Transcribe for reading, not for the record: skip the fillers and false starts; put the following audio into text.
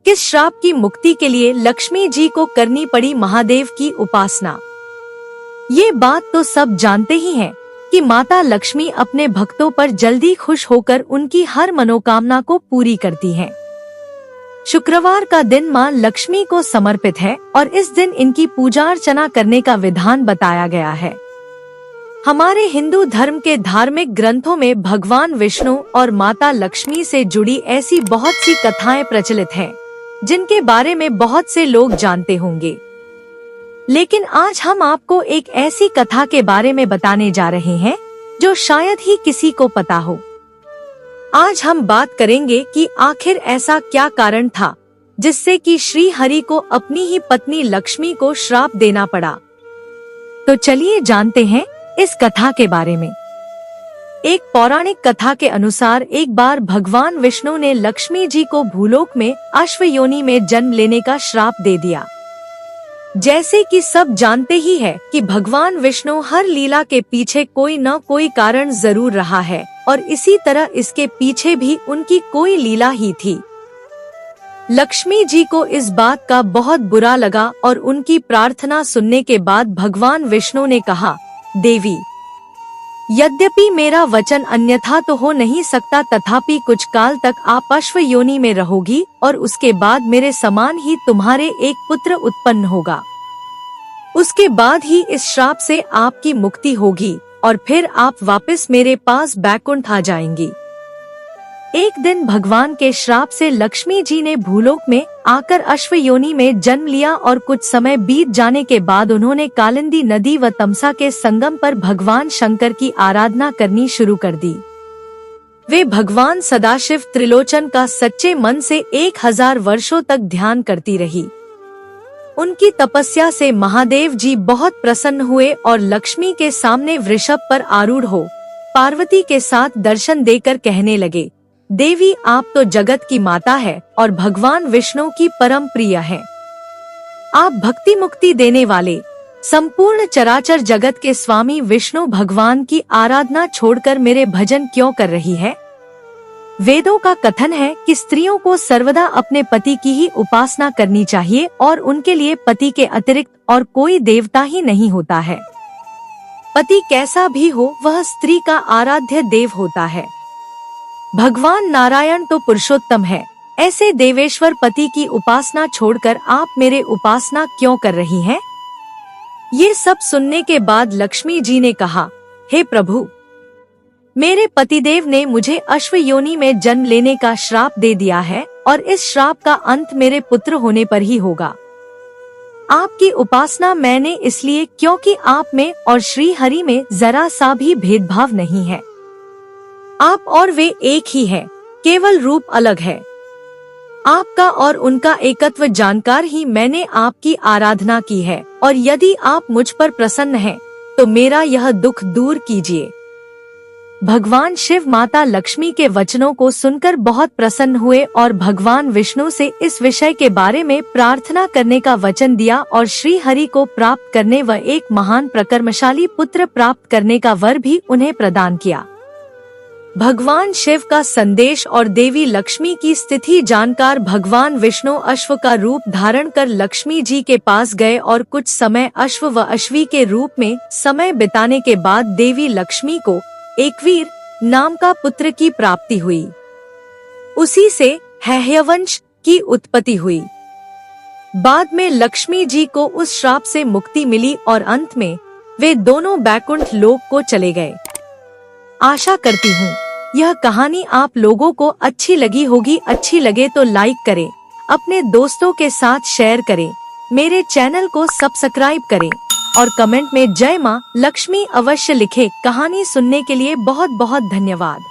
किस श्राप की मुक्ति के लिए लक्ष्मी जी को करनी पड़ी महादेव की उपासना। ये बात तो सब जानते ही हैं कि माता लक्ष्मी अपने भक्तों पर जल्दी खुश होकर उनकी हर मनोकामना को पूरी करती हैं। शुक्रवार का दिन मां लक्ष्मी को समर्पित है और इस दिन इनकी पूजा अर्चना करने का विधान बताया गया है। हमारे हिंदू धर्म के धार्मिक ग्रंथों में भगवान विष्णु और माता लक्ष्मी से जुड़ी ऐसी बहुत सी कथाएं प्रचलित हैं, जिनके बारे में बहुत से लोग जानते होंगे। लेकिन आज हम आपको एक ऐसी कथा के बारे में बताने जा रहे हैं जो शायद ही किसी को पता हो। आज हम बात करेंगे कि आखिर ऐसा क्या कारण था जिससे कि श्री हरि को अपनी ही पत्नी लक्ष्मी को श्राप देना पड़ा। तो चलिए जानते हैं इस कथा के बारे में। एक पौराणिक कथा के अनुसार एक बार भगवान विष्णु ने लक्ष्मी जी को भूलोक में अश्व योनि में जन्म लेने का श्राप दे दिया। जैसे कि सब जानते ही है कि भगवान विष्णु हर लीला के पीछे कोई न कोई कारण जरूर रहा है और इसी तरह इसके पीछे भी उनकी कोई लीला ही थी। लक्ष्मी जी को इस बात का बहुत बुरा लगा और उनकी प्रार्थना सुनने के बाद भगवान विष्णु ने कहा, देवी, यद्यपि मेरा वचन अन्यथा तो हो नहीं सकता, तथापि कुछ काल तक आप अश्व योनि में रहोगी और उसके बाद मेरे समान ही तुम्हारे एक पुत्र उत्पन्न होगा। उसके बाद ही इस श्राप से आपकी मुक्ति होगी और फिर आप वापस मेरे पास बैकुंठ आ जाएंगी। एक दिन भगवान के श्राप से लक्ष्मी जी ने भूलोक में आकर अश्व योनि में जन्म लिया और कुछ समय बीत जाने के बाद उन्होंने कालिंदी नदी व तमसा के संगम पर भगवान शंकर की आराधना करनी शुरू कर दी। वे भगवान सदाशिव त्रिलोचन का सच्चे मन से 1000 वर्षों तक ध्यान करती रही। उनकी तपस्या से महादेव जी बहुत प्रसन्न हुए और लक्ष्मी के सामने वृषभ पर आरूढ़ हो पार्वती के साथ दर्शन देकर कहने लगे, देवी, आप तो जगत की माता है और भगवान विष्णु की परम प्रिय हैं। आप भक्ति मुक्ति देने वाले संपूर्ण चराचर जगत के स्वामी विष्णु भगवान की आराधना छोड़कर मेरे भजन क्यों कर रही है? वेदों का कथन है कि स्त्रियों को सर्वदा अपने पति की ही उपासना करनी चाहिए और उनके लिए पति के अतिरिक्त और कोई देवता ही नहीं होता है। पति कैसा भी हो, वह स्त्री का आराध्य देव होता है। भगवान नारायण तो पुरुषोत्तम है। ऐसे देवेश्वर पति की उपासना छोड़कर आप मेरे उपासना क्यों कर रही हैं? ये सब सुनने के बाद लक्ष्मी जी ने कहा, हे प्रभु, मेरे पतिदेव ने मुझे अश्व योनि में जन्म लेने का श्राप दे दिया है और इस श्राप का अंत मेरे पुत्र होने पर ही होगा। आपकी उपासना मैंने इसलिए क्योंकि आप में और श्री हरि में जरा सा भी भेदभाव नहीं है। आप और वे एक ही हैं, केवल रूप अलग है। आपका और उनका एकत्व जानकर ही मैंने आपकी आराधना की है और यदि आप मुझ पर प्रसन्न हैं, तो मेरा यह दुख दूर कीजिए। भगवान शिव माता लक्ष्मी के वचनों को सुनकर बहुत प्रसन्न हुए और भगवान विष्णु से इस विषय के बारे में प्रार्थना करने का वचन दिया और श्री हरि को प्राप्त करने व एक महान प्रकर्मशाली पुत्र प्राप्त करने का वर भी उन्हें प्रदान किया। भगवान शिव का संदेश और देवी लक्ष्मी की स्थिति जानकर भगवान विष्णु अश्व का रूप धारण कर लक्ष्मी जी के पास गए और कुछ समय अश्व व अश्वी के रूप में समय बिताने के बाद देवी लक्ष्मी को एकवीर नाम का पुत्र की प्राप्ति हुई। उसी से हैहयवंश की उत्पत्ति हुई। बाद में लक्ष्मी जी को उस श्राप से मुक्ति मिली और अंत में वे दोनों बैकुंठ लोक को चले गए। आशा करती हूँ यह कहानी आप लोगों को अच्छी लगी होगी। अच्छी लगे तो लाइक करें, अपने दोस्तों के साथ शेयर करें, मेरे चैनल को सब्सक्राइब करें और कमेंट में जय मां लक्ष्मी अवश्य लिखें। कहानी सुनने के लिए बहुत बहुत धन्यवाद।